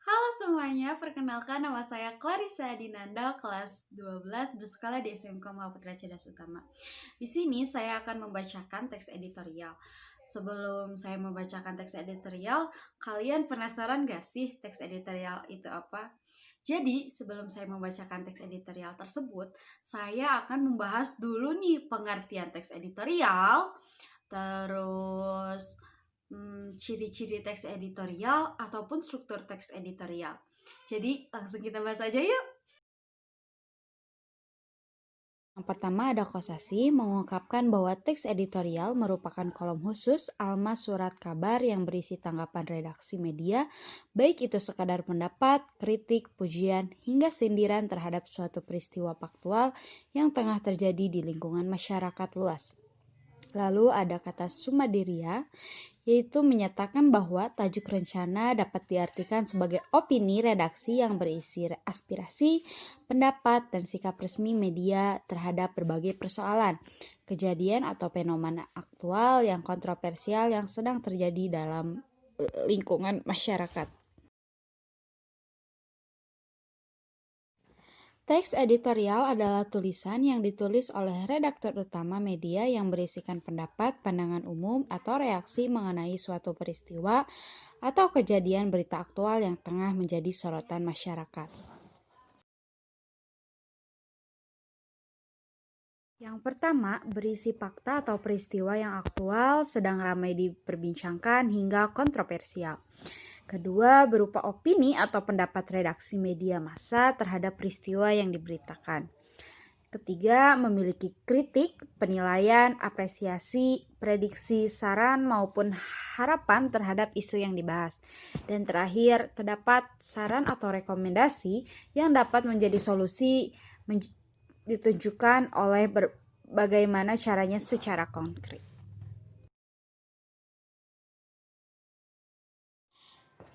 Halo semuanya, perkenalkan nama saya Clarissa Dinanda, kelas 12 bersekolah di SMK Mahaputra Cerdas Utama. Di sini saya akan membacakan teks editorial. Sebelum saya membacakan teks editorial, kalian penasaran gak sih teks editorial itu apa? Jadi, sebelum saya membacakan teks editorial tersebut, saya akan membahas dulu nih pengertian teks editorial, terus ciri-ciri teks editorial ataupun struktur teks editorial. Jadi langsung kita bahas aja yuk. Yang pertama ada Kosasi mengungkapkan bahwa teks editorial merupakan kolom khusus almas surat kabar yang berisi tanggapan redaksi media, baik itu sekadar pendapat, kritik, pujian, hingga sindiran terhadap suatu peristiwa faktual yang tengah terjadi di lingkungan masyarakat luas. Lalu ada kata Sumadiria, yaitu menyatakan bahwa tajuk rencana dapat diartikan sebagai opini redaksi yang berisi aspirasi, pendapat, dan sikap resmi media terhadap berbagai persoalan, kejadian atau fenomena aktual yang kontroversial yang sedang terjadi dalam lingkungan masyarakat. Teks editorial adalah tulisan yang ditulis oleh redaktur utama media yang berisikan pendapat, pandangan umum, atau reaksi mengenai suatu peristiwa atau kejadian berita aktual yang tengah menjadi sorotan masyarakat. Yang pertama, berisi fakta atau peristiwa yang aktual, sedang ramai diperbincangkan hingga kontroversial. Kedua, berupa opini atau pendapat redaksi media massa terhadap peristiwa yang diberitakan. Ketiga, memiliki kritik, penilaian, apresiasi, prediksi, saran, maupun harapan terhadap isu yang dibahas. Dan terakhir, terdapat saran atau rekomendasi yang dapat menjadi solusi ditunjukkan oleh bagaimana caranya secara konkret.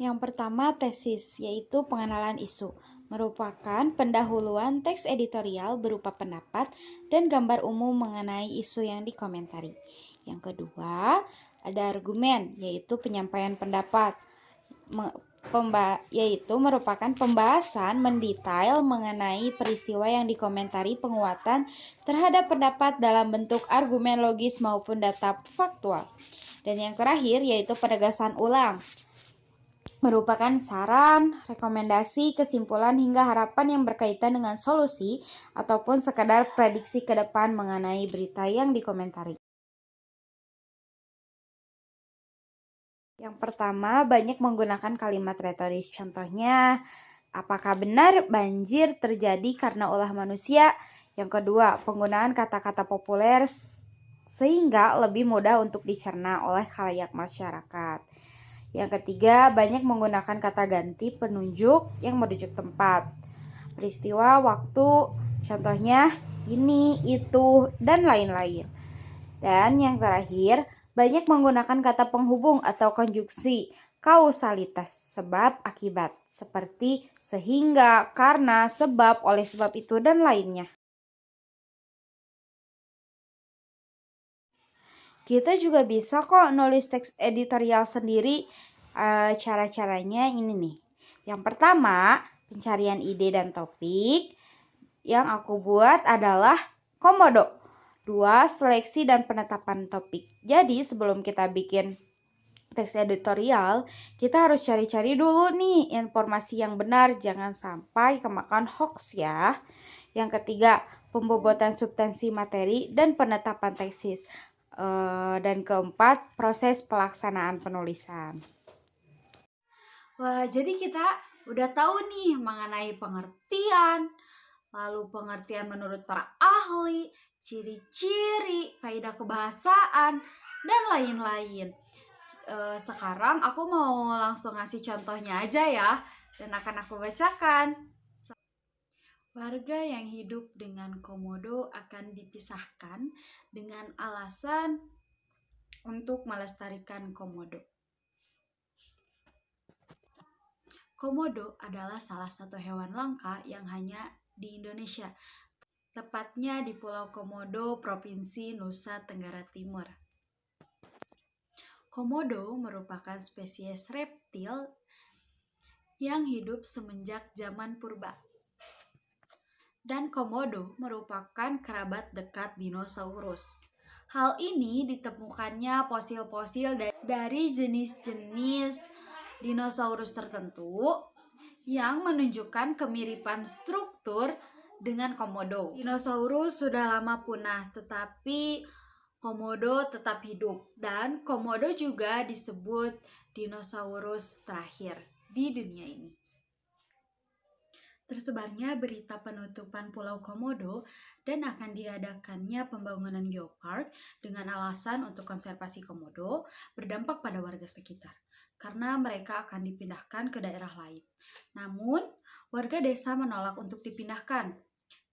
Yang pertama, tesis, yaitu pengenalan isu, merupakan pendahuluan teks editorial berupa pendapat dan gambar umum mengenai isu yang dikomentari. Yang kedua, ada argumen, yaitu penyampaian pendapat, yaitu merupakan pembahasan mendetail mengenai peristiwa yang dikomentari, penguatan terhadap pendapat dalam bentuk argumen logis maupun data faktual. Dan yang terakhir, yaitu penegasan ulang, merupakan saran, rekomendasi, kesimpulan, hingga harapan yang berkaitan dengan solusi ataupun sekadar prediksi ke depan mengenai berita yang dikomentari. Yang pertama, banyak menggunakan kalimat retoris. Contohnya, apakah benar banjir terjadi karena ulah manusia? Yang kedua, penggunaan kata-kata populer sehingga lebih mudah untuk dicerna oleh khalayak masyarakat. Yang ketiga, banyak menggunakan kata ganti penunjuk yang merujuk tempat, peristiwa, waktu, contohnya ini, itu, dan lain-lain. Dan yang terakhir, banyak menggunakan kata penghubung atau konjungsi kausalitas, sebab, akibat, seperti sehingga, karena, sebab, oleh sebab itu, dan lainnya. Kita juga bisa kok nulis teks editorial sendiri. Cara-caranya ini nih. Yang pertama, pencarian ide dan topik. Yang aku buat adalah Komodo. 2, seleksi dan penetapan topik. Jadi sebelum kita bikin teks editorial, kita harus cari-cari dulu nih informasi yang benar. Jangan sampai kemakan hoax ya. Yang ketiga, pembobotan substansi materi dan penetapan tesis. Dan keempat, proses pelaksanaan penulisan. Wah, jadi kita udah tahu nih mengenai pengertian, lalu pengertian menurut para ahli, ciri-ciri, kaidah kebahasaan, dan lain-lain. Sekarang aku mau langsung ngasih contohnya aja ya, dan akan aku bacakan. Warga yang hidup dengan komodo akan dipisahkan dengan alasan untuk melestarikan komodo. Komodo adalah salah satu hewan langka yang hanya di Indonesia, tepatnya di Pulau Komodo, Provinsi Nusa Tenggara Timur. Komodo merupakan spesies reptil yang hidup semenjak zaman purba. Dan komodo merupakan kerabat dekat dinosaurus. Hal ini ditemukannya fosil-fosil dari jenis-jenis dinosaurus tertentu yang menunjukkan kemiripan struktur dengan komodo. Dinosaurus sudah lama punah, tetapi komodo tetap hidup. Dan komodo juga disebut dinosaurus terakhir di dunia ini. Tersebarnya berita penutupan Pulau Komodo dan akan diadakannya pembangunan geopark dengan alasan untuk konservasi komodo berdampak pada warga sekitar, karena mereka akan dipindahkan ke daerah lain. Namun, warga desa menolak untuk dipindahkan,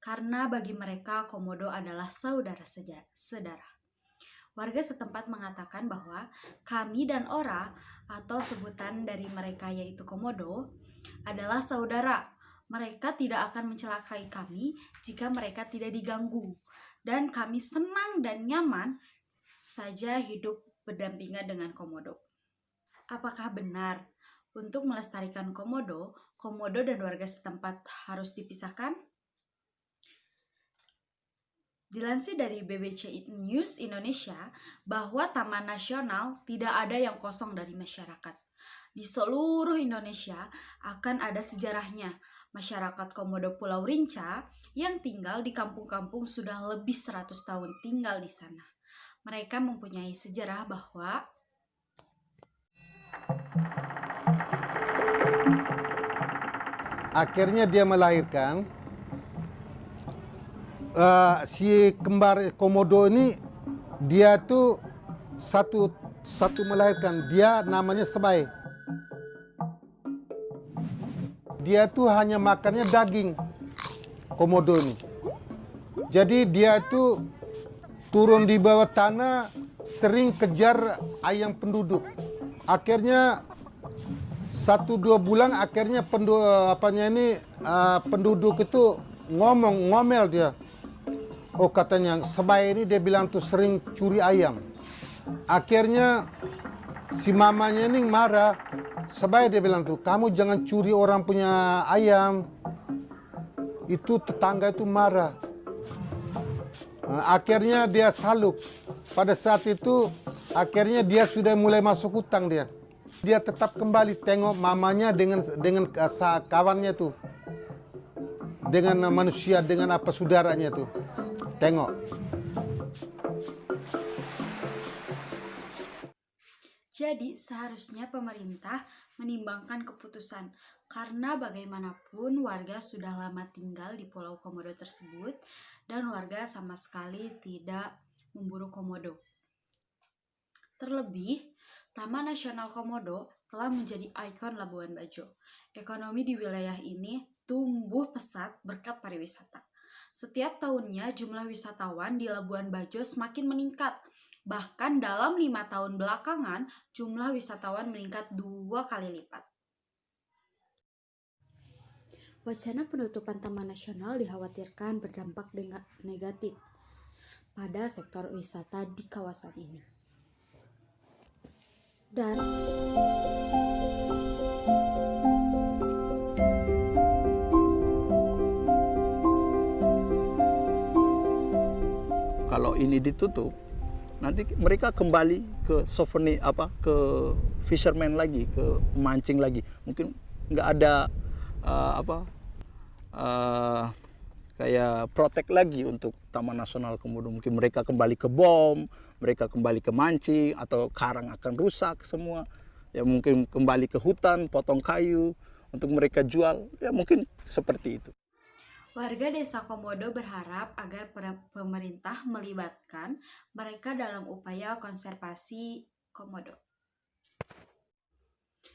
karena bagi mereka komodo adalah saudara sedarah. Warga setempat mengatakan bahwa kami dan ora, atau sebutan dari mereka yaitu komodo, adalah saudara. Mereka tidak akan mencelakai kami jika mereka tidak diganggu, dan kami senang dan nyaman saja hidup berdampingan dengan komodo. Apakah benar untuk melestarikan komodo, komodo dan warga setempat harus dipisahkan? Dilansir dari BBC News Indonesia bahwa Taman Nasional tidak ada yang kosong dari masyarakat. Di seluruh Indonesia akan ada sejarahnya. Masyarakat Komodo Pulau Rinca yang tinggal di kampung-kampung sudah lebih 100 tahun tinggal di sana. Mereka mempunyai sejarah bahwa akhirnya dia melahirkan si kembar komodo ini. Dia tuh satu melahirkan, dia namanya Sebai. Dia tuh hanya makannya daging komodo ini. Jadi dia tuh turun di bawah tanah, sering kejar ayam penduduk. Akhirnya 1-2 bulan akhirnya penduduk itu ngomel dia. Oh, katanya Sebai ini dia bilang tuh sering curi ayam. Akhirnya si mamanya ini marah. Sebai dia bilang tuh, kamu jangan curi orang punya ayam. Itu tetangga itu marah. Akhirnya dia saluk. Pada saat itu akhirnya dia sudah mulai masuk hutang dia. Dia tetap kembali tengok mamanya dengan kawannya tuh. Dengan manusia, dengan saudaranya tuh. Tengok. Jadi seharusnya pemerintah menimbangkan keputusan, karena bagaimanapun warga sudah lama tinggal di Pulau Komodo tersebut dan warga sama sekali tidak memburu komodo. Terlebih, Taman Nasional Komodo telah menjadi ikon Labuan Bajo. Ekonomi di wilayah ini tumbuh pesat berkat pariwisata. Setiap tahunnya jumlah wisatawan di Labuan Bajo semakin meningkat. Bahkan dalam 5 tahun belakangan, jumlah wisatawan meningkat 2 kali lipat. Wacana penutupan Taman Nasional dikhawatirkan berdampak negatif pada sektor wisata di kawasan ini. Dan kalau ini ditutup, nanti mereka kembali ke souvenir ke fisherman lagi, ke mancing lagi. Mungkin nggak ada kayak protek lagi untuk Taman Nasional Komodo. Mungkin mereka kembali ke bom, mereka kembali ke mancing, atau karang akan rusak semua. Ya mungkin kembali ke hutan, potong kayu untuk mereka jual. Ya mungkin seperti itu. Warga desa Komodo berharap agar pemerintah melibatkan mereka dalam upaya konservasi komodo.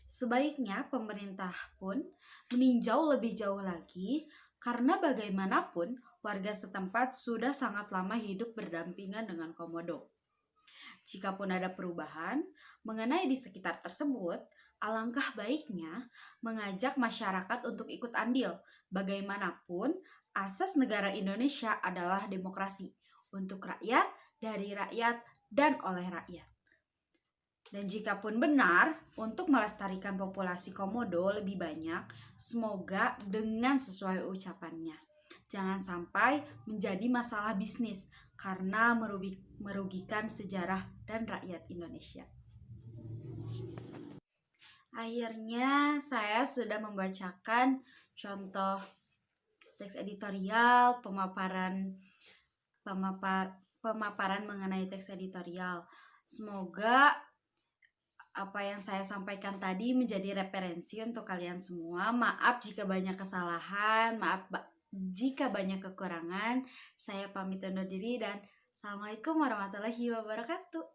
Sebaiknya pemerintah pun meninjau lebih jauh lagi, karena bagaimanapun warga setempat sudah sangat lama hidup berdampingan dengan komodo. Jikapun ada perubahan mengenai di sekitar tersebut, alangkah baiknya mengajak masyarakat untuk ikut andil. Bagaimanapun, asas negara Indonesia adalah demokrasi, untuk rakyat, dari rakyat, dan oleh rakyat. Dan jika pun benar, untuk melestarikan populasi komodo lebih banyak, semoga dengan sesuai ucapannya. Jangan sampai menjadi masalah bisnis karena merugikan sejarah dan rakyat Indonesia. Akhirnya saya sudah membacakan contoh teks editorial, pemaparan mengenai teks editorial. Semoga apa yang saya sampaikan tadi menjadi referensi untuk kalian semua. Maaf jika banyak kesalahan, maaf jika banyak kekurangan. Saya pamit undur diri dan Assalamualaikum warahmatullahi wabarakatuh.